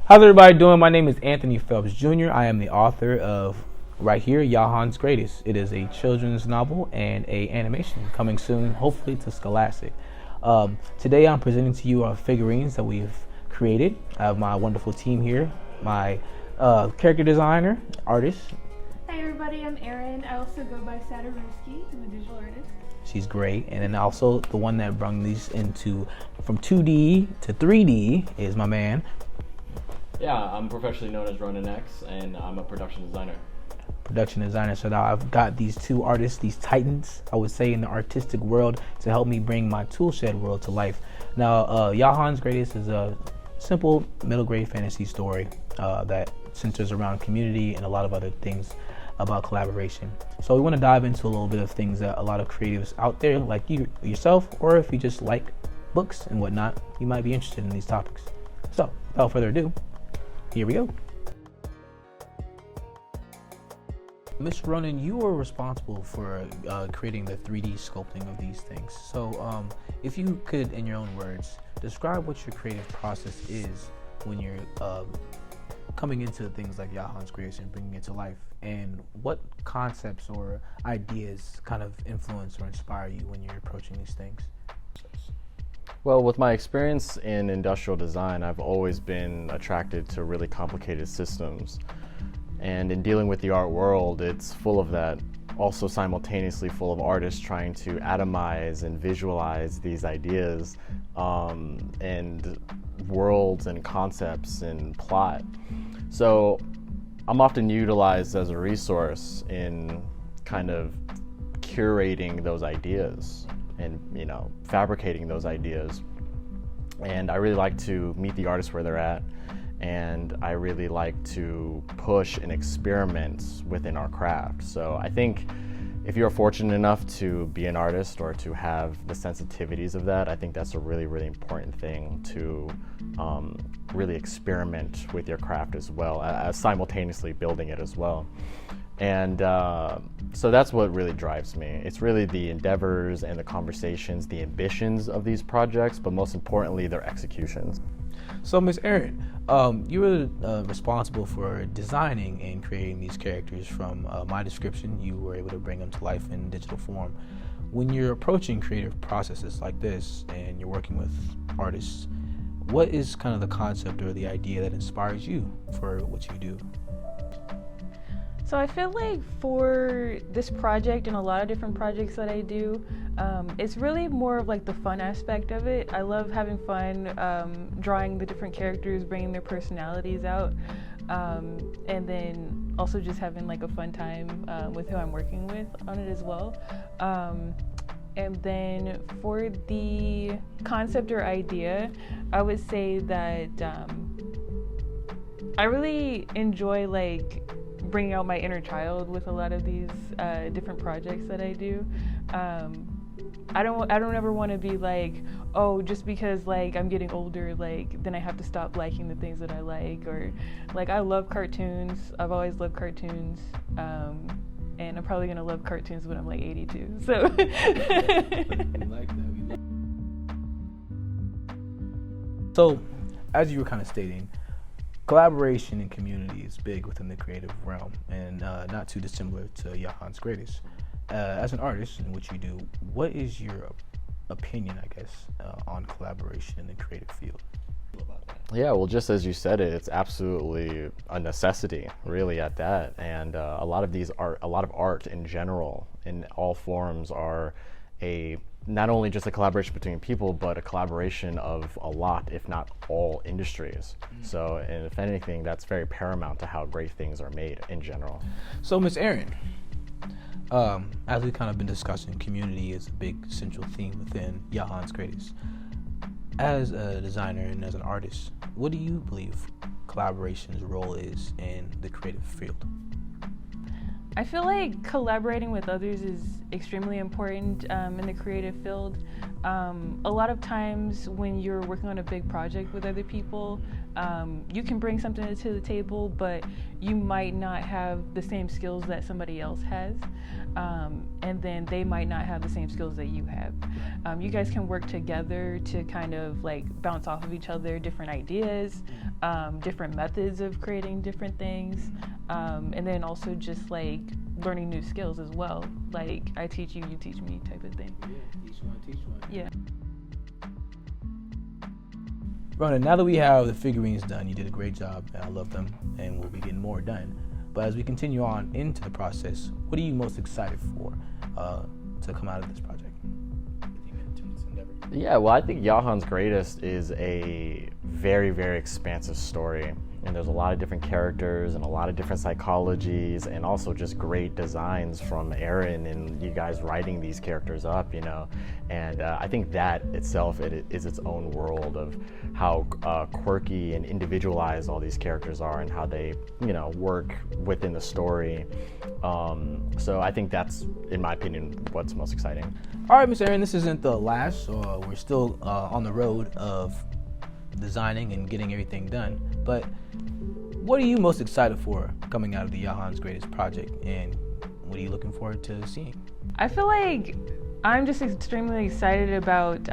How's everybody doing? My name is Anthony Phelps Jr. I am the author of right here, Yahan's Greatest. It is a children's novel and a animation coming soon, hopefully to Scholastic. Today I'm presenting to you our figurines that we've created. I have my wonderful team here, my character designer, artist. Hi everybody, I'm Erin. I also go by Sadaruski. I'm a visual artist. She's great. And then also the one that brought these from 2D to 3D is my man. Yeah, I'm professionally known as Ronan X, and I'm a production designer. So now I've got these two artists, these titans, I would say, in the artistic world to help me bring my toolshed world to life. Now, Yahan's Greatest is a simple middle grade fantasy story that centers around community and a lot of other things about collaboration. So we want to dive into a little bit of things that a lot of creatives out there, like you yourself, or if you just like books and whatnot, you might be interested in these topics. So without further ado, here we go. Mr. Ronan, you were responsible for creating the 3D sculpting of these things. So if you could, in your own words, describe what your creative process is when you're coming into things like Yahan's Greatest and bringing it to life, and what concepts or ideas kind of influence or inspire you when you're approaching these things? Well, with my experience in industrial design, I've always been attracted to really complicated systems. And in dealing with the art world, it's full of that, also simultaneously full of artists trying to atomize and visualize these ideas and worlds and concepts and plot. So I'm often utilized as a resource in kind of curating those ideas and, fabricating those ideas. And I really like to meet the artists where they're at, and I really like to push and experiment within our craft. So I think if you're fortunate enough to be an artist or to have the sensitivities of that, I think that's a really, really important thing to really experiment with your craft as well, as simultaneously building it as well. And so that's what really drives me. It's really the endeavors and the conversations, the ambitions of these projects, but most importantly, their executions. So, Ms. Erin, you were responsible for designing and creating these characters. From my description, you were able to bring them to life in digital form. When you're approaching creative processes like this and you're working with artists, what is kind of the concept or the idea that inspires you for what you do? So I feel like for this project and a lot of different projects that I do, it's really more of like the fun aspect of it. I love having fun drawing the different characters, bringing their personalities out, and then also just having like a fun time with who I'm working with on it as well. And then for the concept or idea, I would say that I really enjoy like bringing out my inner child with a lot of these different projects that I do. I don't ever want to be like, oh, just because like I'm getting older, like then I have to stop liking the things that I like, or like I love cartoons. I've always loved cartoons, and I'm probably gonna love cartoons when I'm like 82. So. We like that. So, as you were kind of stating, collaboration and community is big within the creative realm, and not too dissimilar to Yahan's Greatest. As an artist in what you do, what is your opinion, I guess, on collaboration in the creative field? Yeah, well, just as you said it, it's absolutely a necessity, really, at that. And a lot of art in general, in all forms, are not only just a collaboration between people, but a collaboration of a lot, if not all, industries. So, and if anything, that's very paramount to how great things are made in general. So, Ms. Erin, as we've kind of been discussing, community is a big central theme within Yahan's Greatest. As a designer and as an artist, what do you believe collaboration's role is in the creative field? I feel like collaborating with others is extremely important in the creative field. A lot of times when you're working on a big project with other people, you can bring something to the table, but you might not have the same skills that somebody else has, and then they might not have the same skills that you have. You guys can work together to kind of like bounce off of each other, different ideas, different methods of creating different things, and then also just like learning new skills as well. Like I teach you, you teach me type of thing. Yeah, each one teach one. Yeah. Ronan, now that we have the figurines done, you did a great job, and I love them, and we'll be getting more done. But as we continue on into the process, what are you most excited for to come out of this project? Yeah, well, I think Yahan's Greatest is a very, very expansive story. And there's a lot of different characters and a lot of different psychologies and also just great designs from Erin and you guys writing these characters up, you know. And I think that itself is its own world of how quirky and individualized all these characters are and how they, you know, work within the story. So I think that's, in my opinion, what's most exciting. All right, Miss Erin, this isn't the last, so we're still on the road of designing and getting everything done. But what are you most excited for coming out of the Yahan's Greatest project, and what are you looking forward to seeing? I feel like I'm just extremely excited about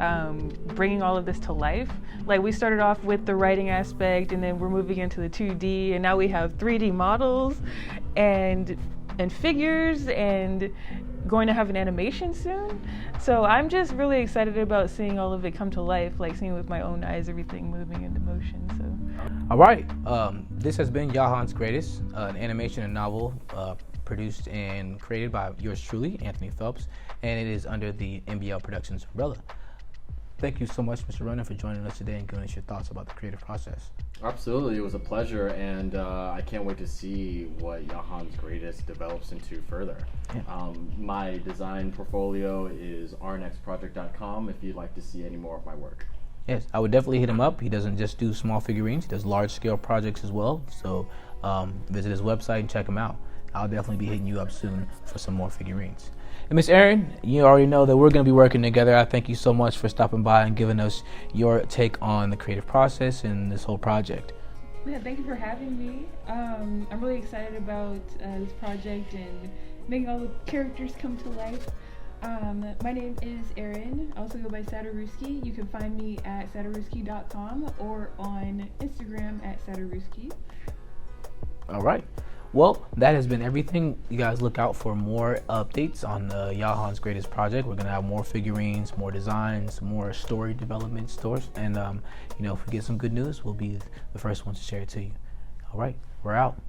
bringing all of this to life. Like we started off with the writing aspect, and then we're moving into the 2D, and now we have 3D models and figures, and going to have an animation soon. So I'm just really excited about seeing all of it come to life, like seeing with my own eyes everything moving into motion. So. All right, this has been Yahan's Greatest, an animation and novel produced and created by yours truly, Anthony Phelps, and it is under the NBL Productions umbrella. Thank you so much, Mr. Ronan, for joining us today and giving us your thoughts about the creative process. Absolutely, it was a pleasure, and I can't wait to see what Yahan's Greatest develops into further. Yeah. My design portfolio is rnxproject.com if you'd like to see any more of my work. Yes, I would definitely hit him up. He doesn't just do small figurines, he does large-scale projects as well. So visit his website and check him out. I'll definitely be hitting you up soon for some more figurines. And Miss Erin, you already know that we're going to be working together. I thank you so much for stopping by and giving us your take on the creative process and this whole project. Yeah, thank you for having me. I'm really excited about this project and making all the characters come to life. My name is Erin. I also go by Sadaruski. You can find me at sadaruski.com or on Instagram at sadaruski. All right. Well, that has been everything. You guys look out for more updates on the Yahan's Greatest project. We're going to have more figurines, more designs, more story development stores. And, you know, if we get some good news, we'll be the first ones to share it to you. All right, we're out.